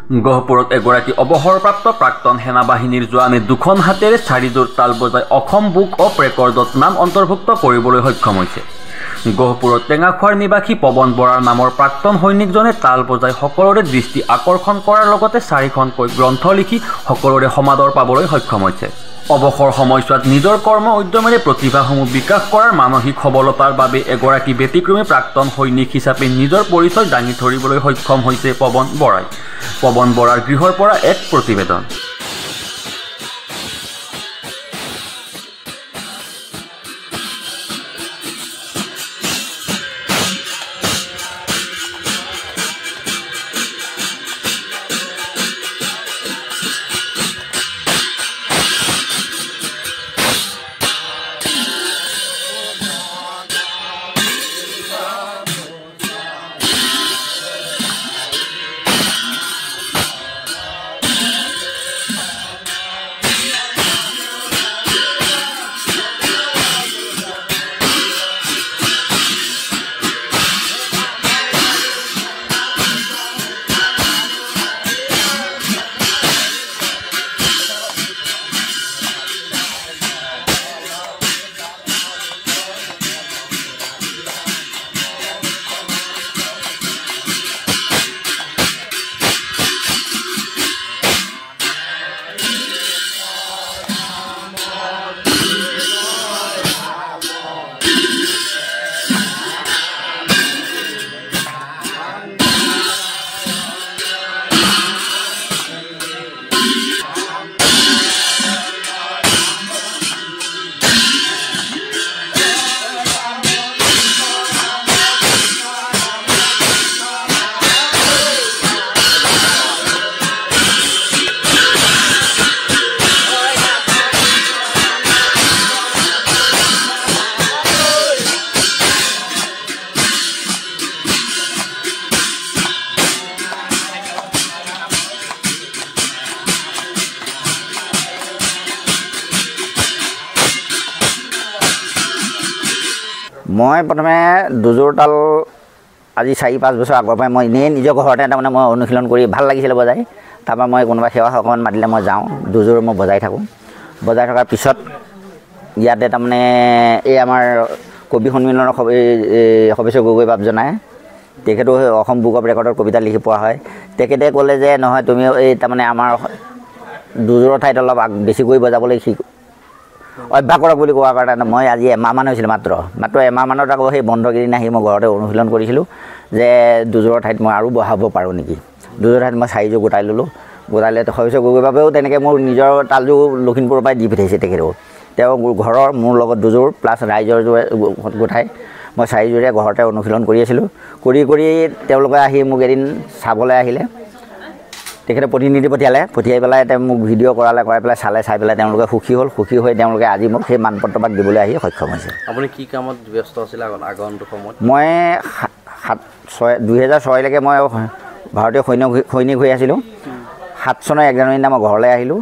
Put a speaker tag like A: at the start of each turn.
A: গহপুৰত এগৰাকী অৱসৰপ্ৰাপ্ত প্ৰাক্তন সেনাবাহিনীৰ জোৱানে দুখন হাতেৰে চাৰিযোৰ তাল বজাই অসম বুক অফ ৰেকৰ্ডত নাম অন্তৰ্ভুক্ত কৰিবলৈ সক্ষম হৈছে। গহপুৰত টেঙাখোৱাৰ নিবাসী পৱন বৰাৰ নামৰ প্ৰাক্তন সৈনিকজনে তাল বজাই সকলোৰে দৃষ্টি আকৰ্ষণ কৰাৰ লগতে 4খনকৈ গ্ৰন্থ লিখি সকলোৰে সমাদৰ পাবলৈ সক্ষম হৈছে। অৱসৰ সময়ছোৱাত নিজৰ কৰ্ম উদ্যমেৰে প্ৰতিভাসমূহ বিকাশ কৰাৰ মানসিক সবলতাৰ বাবে এগৰাকী ব্যতিক্ৰমী প্ৰাক্তন সৈনিক হিচাপে নিজৰ পৰিচয় দাঙি ধৰিবলৈ সক্ষম হৈছে পৱন বৰাই। পৱন বৰাৰ গৃহৰ পৰা এক প্ৰতিবেদন।
B: মই প্ৰথমে দুযোৰ তাল আজি 4-5 বছৰ আগৰ পৰাই মই এনেই নিজৰ ঘৰতে তাৰমানে মই অনুশীলন কৰি ভাল লাগিছিলে বজাই। তাৰপৰা মই কোনোবা সেৱা অকণমান মাতিলে মই যাওঁ, দুযোৰ মই বজাই থাকোঁ। বজাই থকাৰ পিছত ইয়াতে তাৰমানে এই আমাৰ কবি সন্মিলনৰ সবেশ্বৰ গগৈ বাপজনাই তেখেতো অসম বুক অফ ৰেকৰ্ডৰ কবিতা লিখি পোৱা হয়। তেখেতে ক'লে যে নহয় তুমি এই তাৰমানে আমাৰ দুযোৰৰ ঠাইত অলপ বেছিকৈ বজাবলৈ অভ্যাস কৰক বুলি কোৱাৰ কাৰণে মই আজি এমাহমান হৈছিলোঁ মাত্ৰ এমাহমানত আকৌ সেই বন্ধ কেইদিন আহি মই ঘৰতে অনুশীলন কৰিছিলোঁ যে দুযোৰৰ ঠাইত মই আৰু বঢ়াব পাৰোঁ নেকি। দুযোৰৰ ঠাইত মই 4যোৰ গোটাই ল'লোঁ। গোটাই লৈ সবেশ্বৰ গগৈ বাবেও তেনেকৈ মোৰ নিজৰ তালযোৰ লখিমপুৰৰ পৰাই দি পঠিয়াইছে তেখেতেও। তেওঁ ঘৰৰ মোৰ লগত দুযোৰ প্লাছ ৰাইজৰ যোৰ গোটাই মই 4যোৰে ঘৰতে অনুশীলন কৰি আছিলোঁ। কৰি তেওঁলোকে আহি মোক এদিন চাবলৈ আহিলে। তেখেতে প্ৰতিনিধি পঠিয়াই পেলাই তেওঁ মোক ভিডিঅ' কৰাই পেলাই চাই পেলাই তেওঁলোকে সুখী হৈ তেওঁলোকে আজি মোক সেই মানপত্ৰপাত দিবলৈ আহি সক্ষম হৈছে।
C: আপুনি কি কামত ব্যস্ত আছিল আগন্তুক সময়ত?
B: মই 2006লৈকে মই ভাৰতীয় সৈনিক হৈ আছিলোঁ। 7 চনৰ 1 জানুৱাৰী দিনা মই ঘৰলৈ আহিলোঁ।